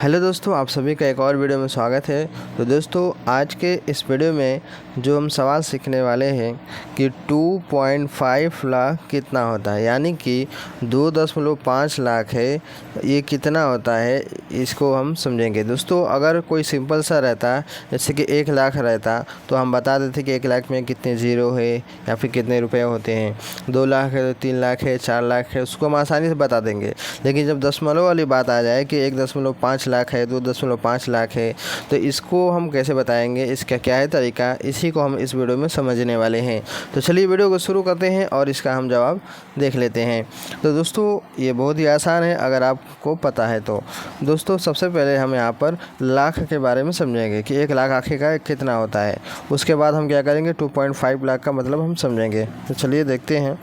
Hello दोस्तों, आप सभी का एक और वीडियो में स्वागत है। तो दोस्तों, आज के इस वीडियो में जो हम सवाल सीखने वाले हैं कि 2.5 लाख कितना होता है, यानी कि 2.5 लाख है, ये कितना होता है, इसको हम समझेंगे। दोस्तों, अगर कोई सिंपल सा रहता, जैसे कि 1 लाख रहता, तो हम बता देते कि 1 लाख में कितने ज़ीरो है या फिर कितने रुपए होते हैं। 2 लाख है तो 3 लाख है, 4 लाख है, उसको हम आसानी से बता देंगे। लेकिन जब दशमलव वाली बात आ जाए कि 1.5 लाख है, 2.5 लाख है, तो इसको हम कैसे बताएंगे, इसका क्या है तरीका, इसी को हम इस वीडियो में समझने वाले हैं। तो चलिए वीडियो को शुरू करते हैं और इसका हम जवाब देख लेते हैं। तो दोस्तों, ये बहुत ही आसान है अगर आपको पता है तो। दोस्तों, सबसे पहले हम यहाँ पर लाख के बारे में समझेंगे कि 1 लाख आखिर का कितना होता है। उसके बाद हम क्या करेंगे, 2.5 लाख का मतलब हम समझेंगे। तो चलिए देखते हैं।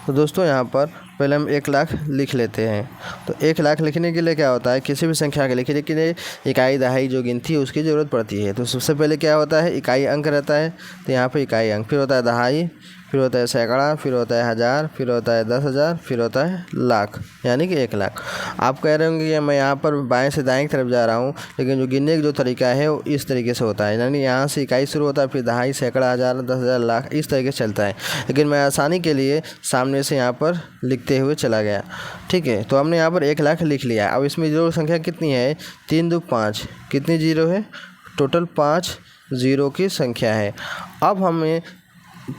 तो दोस्तों, यहाँ पर पहले हम 1 लाख लिख लेते हैं। तो 1 लाख लिखने के लिए क्या होता है, किसी भी संख्या के लिखने के लिए इकाई दहाई जो गिनती है उसकी ज़रूरत पड़ती है। तो सबसे पहले क्या होता है, इकाई अंक रहता है। तो यहाँ पर इकाई अंक, फिर होता है दहाई, फिर होता है सैकड़ा, फिर होता है हज़ार, फिर होता है 10,000, फिर होता है लाख, यानी कि 1 लाख। आप कह रहे होंगे कि मैं यहाँ पर बाएं से दाएं की तरफ जा रहा हूँ, लेकिन जो गिनने का जो तरीका है वो इस तरीके से होता है, यानी यहाँ से इकाई शुरू होता है, फिर दहाई, सैकड़ा, हज़ार, 10,000, लाख, इस तरीके से चलता है। लेकिन मैं आसानी के लिए सामने से यहाँ पर लिखते हुए चला गया। ठीक है, तो हमने यहाँ पर 1 लाख लिख लिया। अब इसमें जीरो संख्या कितनी है, 3 2 5, कितनी जीरो है, टोटल 5 जीरो की संख्या है। अब हमें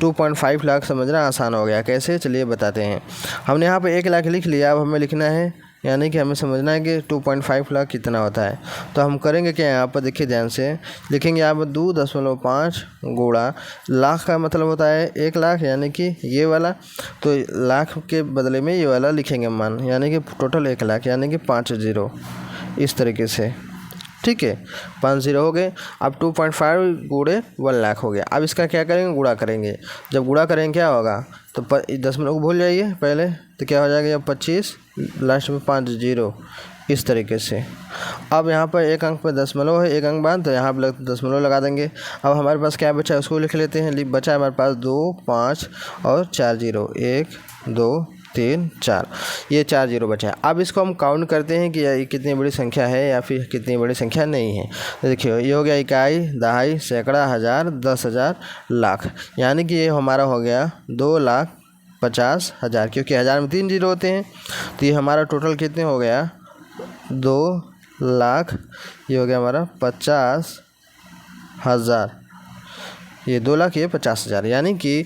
2.5 लाख समझना आसान हो गया। कैसे, चलिए बताते हैं। हमने यहाँ पे 1 लाख लिख लिया, अब हमें लिखना है, यानी कि हमें समझना है कि 2.5 लाख कितना होता है। तो हम करेंगे क्या, यहाँ पर देखिए ध्यान से लिखेंगे। यहाँ पर 2.5 गुणा लाख का मतलब होता है 1 लाख, यानी कि ये वाला। तो लाख के बदले में ये वाला लिखेंगे मान, यानी कि टोटल 1 लाख, यानी कि 5 जीरो, इस तरीके से। ठीक है, 5 जीरो हो गए। अब 2.5 गुणे 1 लाख हो गया। अब इसका क्या करेंगे, गुणा करेंगे। जब गुणा करेंगे क्या होगा, तो दशमलव को भूल जाइए पहले, तो क्या हो जाएगा, 25, लास्ट में 5 जीरो, इस तरीके से। अब यहाँ पर एक अंक पर दशमलव है, एक अंक बाद, तो यहाँ पर दशमलव लगा देंगे। अब हमारे पास क्या बचा है उसको लिख लेते हैं। बचा है हमारे पास 2, 5 और 4 जीरो, 1 2 3 4, ये 4 जीरो बचा है। अब इसको हम काउंट करते हैं कि ये कितनी बड़ी संख्या है या फिर कितनी बड़ी संख्या नहीं है। तो देखिए, ये हो गया इकाई, दहाई, सैकड़ा, हज़ार, 10,000, लाख, यानी कि ये हमारा हो गया 2,50,000, क्योंकि हज़ार में 3 जीरो होते हैं। तो ये हमारा टोटल कितने हो गया, 2 लाख, ये हो गया हमारा 50,000, ये 2 लाख, ये 50,000, यानी कि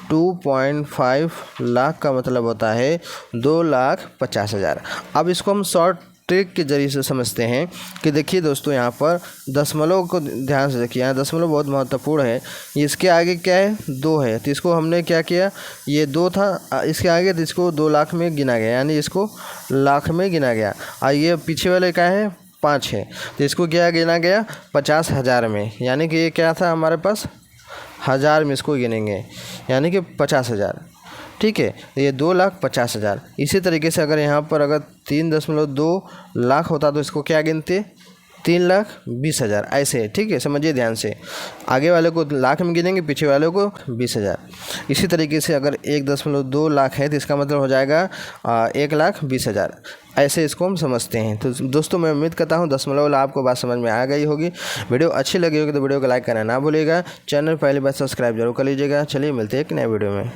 2.5 लाख का मतलब होता है 2,50,000। अब इसको हम शॉर्ट ट्रिक के जरिए से समझते हैं कि देखिए दोस्तों, यहाँ पर दशमलव को ध्यान से देखिए, यहाँ दशमलव बहुत महत्वपूर्ण है। इसके आगे क्या है, 2 है, तो इसको हमने क्या किया, ये 2 था, इसके आगे तो इसको 2 लाख में गिना गया, यानी इसको लाख में गिना गया। और ये पीछे वाले क्या है, 5 है, तो इसको क्या गिना गया, 50,000 में, यानी कि ये क्या था हमारे पास, हज़ार में इसको गिनेंगे, यानी कि 50,000। ठीक है, ये 2,50,000। इसी तरीके से अगर यहाँ पर अगर 3.2 लाख होता तो इसको क्या गिनते, 3,20,000, ऐसे। ठीक है, समझिए ध्यान से, आगे वाले को लाख में गिनेंगे, पीछे वाले को 20,000। इसी तरीके से अगर 1.2 लाख है तो इसका मतलब हो जाएगा 1,20,000। ऐसे इसको हम समझते हैं। तो दोस्तों, मैं उम्मीद करता हूँ दशमलव वाला आपको बात समझ में आ गई होगी। वीडियो अच्छी लगी होगी तो वीडियो को लाइक करना ना भूलिएगा। चैनल पहली बार सब्सक्राइब जरूर कर लीजिएगा। चलिए मिलते हैं एक नए वीडियो में।